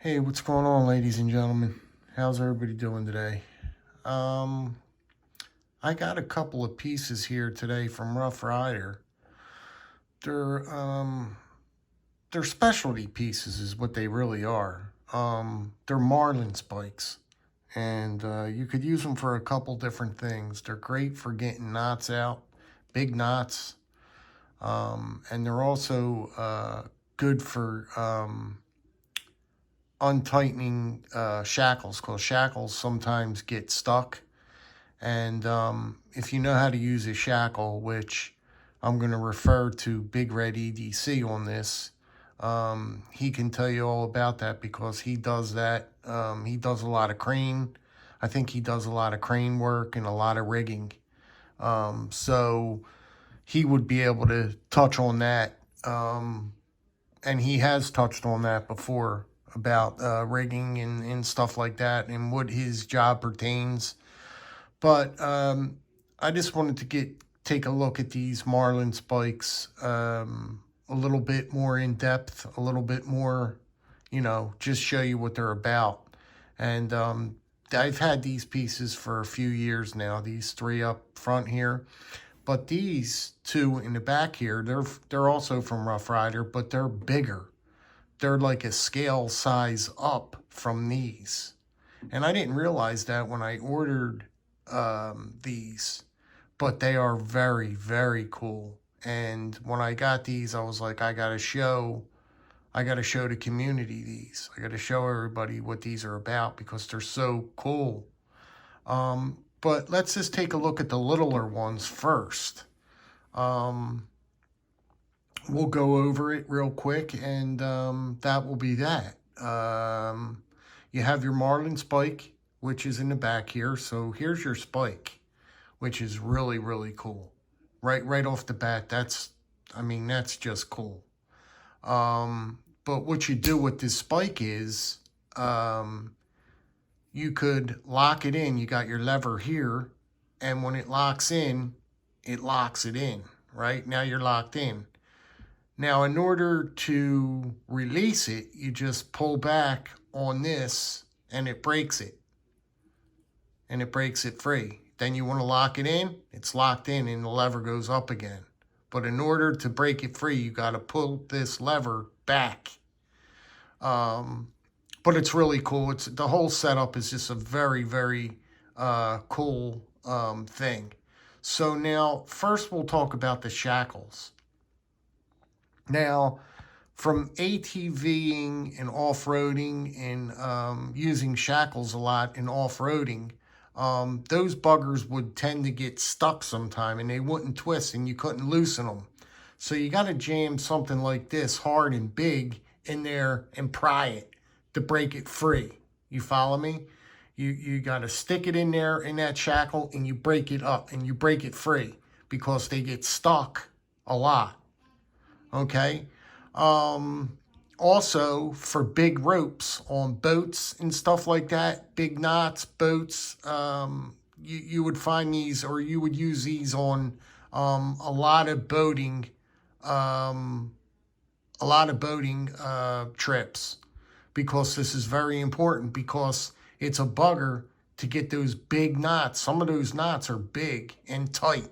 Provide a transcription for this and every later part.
Hey, what's going on, ladies and gentlemen? How's everybody doing today? I got a couple of pieces here today from Ryder. They're they're specialty pieces, is what they really are. They're Marlin Spikes, and you could use them for a couple different things. They're great for getting knots out, big knots, and they're also good for untightening shackles, because shackles sometimes get stuck. And if you know how to use a shackle, which I'm going to refer to Big Red EDC on this, he can tell you all about that because he does that. He does a lot of crane. I think he does a lot of crane work and a lot of rigging. So he would be able to touch on that. And he has touched on that before about rigging and stuff like that and what his job pertains. But I just wanted to take a look at these Marlin Spikes a little bit more in depth, a little bit more, just show you what they're about. And I've had these pieces for a few years now, these three up front here. But these two in the back here, they're also from Ryder, but they're bigger. They're like a scale size up from these. And I didn't realize that when I ordered these, but they are very, very cool. And when I got these, I was like, I gotta show the community these. I gotta show everybody what these are about because they're so cool. But let's just take a look at the littler ones first. We'll go over it real quick, and that will be that. You have your Marlin Spike, which is in the back here. So here's your spike, which is really, really cool. Right off the bat, that's just cool. But what you do with this spike is you could lock it in. You got your lever here, and when it locks in, it locks it in, right? Now you're locked in. Now, in order to release it, you just pull back on this, and it breaks it. And it breaks it free. Then you want to lock it in, it's locked in, and the lever goes up again. But in order to break it free, you got to pull this lever back. But it's really cool. The whole setup is just a very, very cool thing. So now, first we'll talk about the shackles. Now, from ATVing and off-roading and using shackles a lot in off-roading, those buggers would tend to get stuck sometime and they wouldn't twist and you couldn't loosen them. So you got to jam something like this hard and big in there and pry it to break it free. You follow me? You got to stick it in there in that shackle and you break it up and you break it free because they get stuck a lot. Okay? Also, for big ropes on boats and stuff like that, big knots, boats, you would find these, or you would use these on a lot of boating trips, because this is very important, because it's a bugger to get those big knots. Some of those knots are big and tight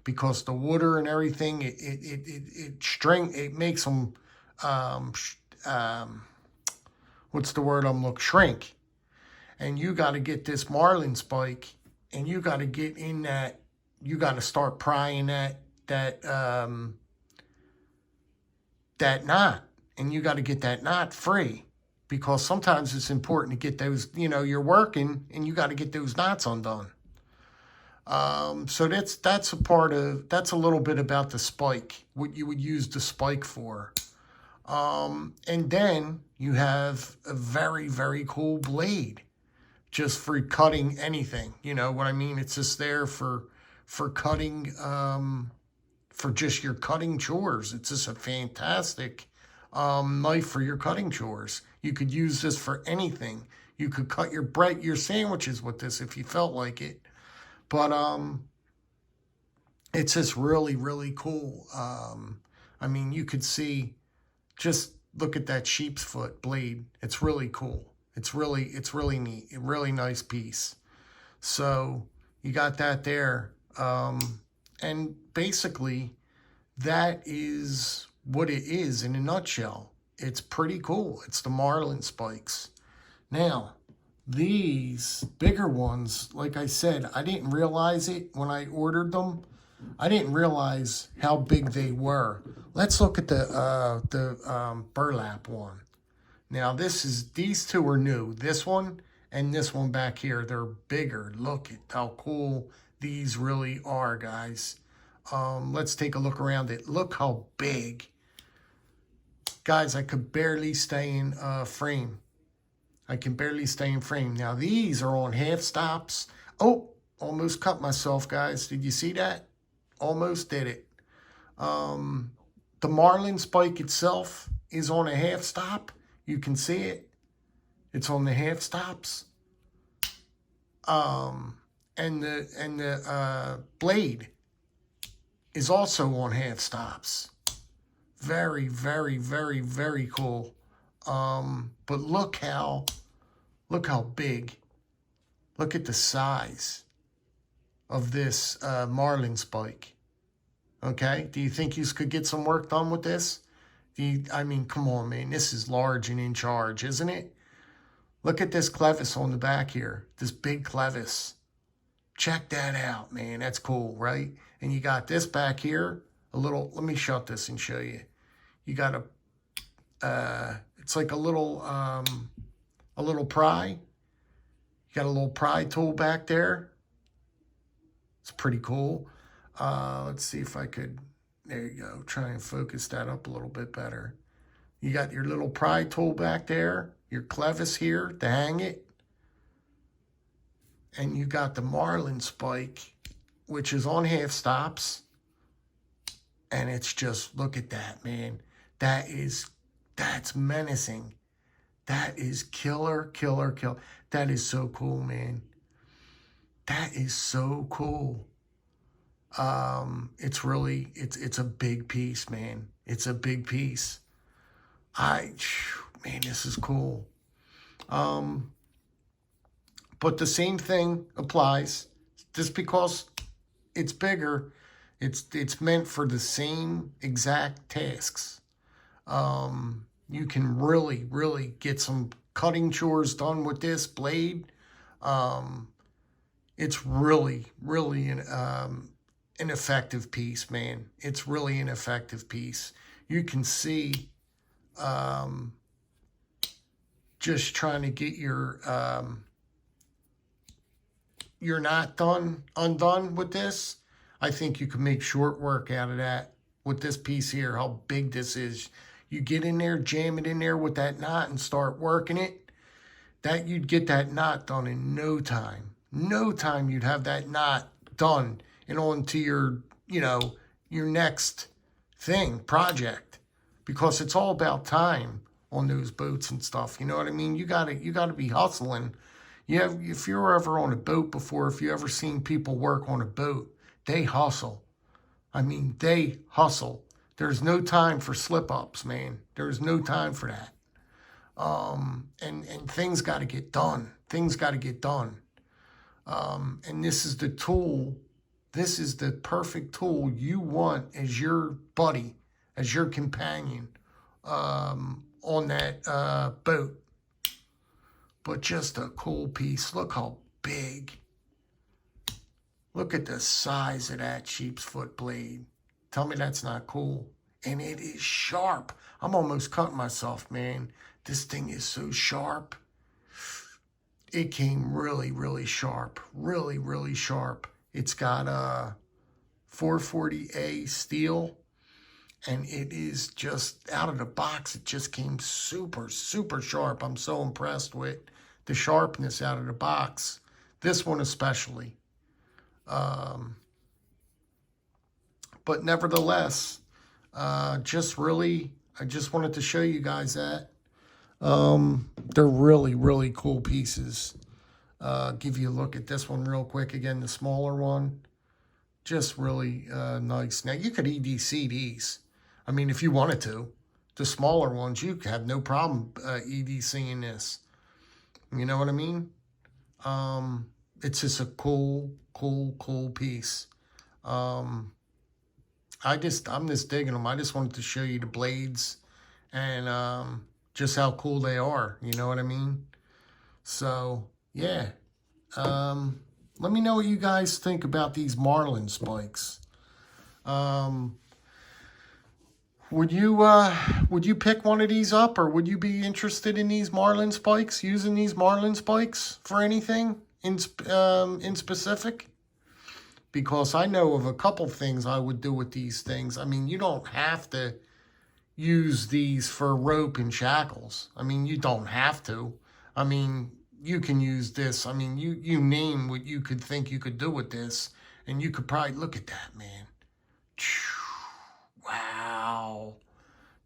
because the water and everything, it makes them, what's the word I'm looking, shrink. And you got to get this Marlin Spike, and you got to get in that, you got to start prying that knot, and you got to get that knot free, because sometimes it's important to get those, you're working and you got to get those knots undone. So that's a little bit about the spike, what you would use the spike for. And then you have a very, very cool blade, just for cutting anything. You know what I mean? It's just there for cutting, for just your cutting chores. It's just a fantastic knife for your cutting chores. You could use this for anything. You could cut your sandwiches with this if you felt like it. But it's just really, really cool. You could see just look at that sheep's foot blade. It's really cool. It's really neat. A really nice piece. So you got that there. And basically that is what it is in a nutshell. It's pretty cool. It's the Marlin Spikes. Now, these bigger ones, like I said, I didn't realize it when I ordered them. I didn't realize how big they were. Let's look at the burlap one. Now, these two are new. This one and this one back here, they're bigger. Look at how cool these really are, guys. Let's take a look around it. Look how big. Guys, I could barely stay in frame. I can barely stay in frame. Now, these are on half stops. Oh, almost cut myself, guys. Did you see that? Almost did it. The Marlin Spike itself is on a half stop. You can see it. It's on the half stops. And the blade is also on half stops. Very, very, very, very cool. But look how big. Look at the size of this Marlin Spike. Okay, do you think you could get some work done with this? I mean, come on, man. This is large and in charge, isn't it? Look at this clevis on the back here. This big clevis. Check that out, man. That's cool, right? And you got this back here. Let me shut this and show you. You got it's like a little pry. You got a little pry tool back there. It's pretty cool. Let's see if I could, there you go, try and focus that up a little bit better. You got your little pry tool back there, your clevis here to hang it. And you got the Marlin Spike, which is on half stops. And it's just, look at that, man. That's menacing. That is killer. That is so cool, man. That is so cool. It's a big piece, man. It's a big piece. Man, this is cool. But the same thing applies. Just because it's bigger, it's meant for the same exact tasks. You can really get some cutting chores done with this blade. It's really an effective piece, man. It's really an effective piece. You can see just trying to get your knot undone with this. I think you can make short work out of that with this piece here, how big this is. You get in there, jam it in there with that knot and start working it. You'd get that knot done in no time. No time you'd have that knot done and on to your next project, because it's all about time on those boats and stuff. You know what I mean? You gotta be hustling. If you're ever on a boat before, if you ever seen people work on a boat, they hustle. I mean, they hustle. There's no time for slip-ups, man. There's no time for that. And things got to get done. Things got to get done. And this is the tool. This is the perfect tool you want as your buddy, as your companion on that boat. But just a cool piece. Look how big. Look at the size of that sheep's foot blade. Tell me that's not cool. And it is sharp. I'm almost cutting myself, man. This thing is so sharp. It came really sharp. Really sharp. It's got a 440A steel. And it is just out of the box. It just came super sharp. I'm so impressed with the sharpness out of the box. This one especially. But nevertheless, I just wanted to show you guys that. They're really cool pieces. Give you a look at this one real quick. Again, the smaller one. Just really nice. Now, you could EDC these. I mean, if you wanted to the smaller ones, you have no problem EDCing this. You know what I mean? It's just a cool piece. I'm just digging them. I just wanted to show you the blades and just how cool they are. You know what I mean? So yeah. Let me know what you guys think about these Marlin Spikes. Would you pick one of these up, or would you be interested in these Marlin Spikes, using these Marlin Spikes for anything in specific? Because I know of a couple things I would do with these things. I mean, you don't have to use these for rope and shackles. I mean, you don't have to. I mean, you can use this. I mean, you name what you could think you could do with this, and you could probably look at that, man. Wow.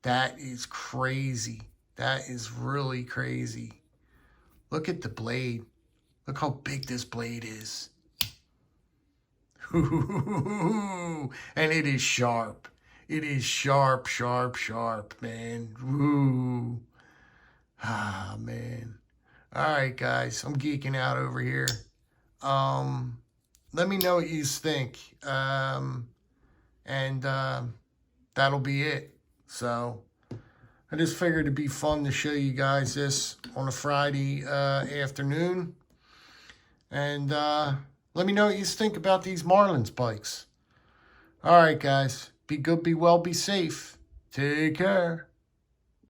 That is crazy. That is really crazy. Look at the blade. Look how big this blade is. And it is sharp. It is sharp, man. Woo. Ah, man. All right, guys. I'm geeking out over here. Let me know what you think. That'll be it. So I just figured it'd be fun to show you guys this on a Friday afternoon. And let me know what you think about these Marlin Spikes. All right, guys. Be good, be well, be safe. Take care.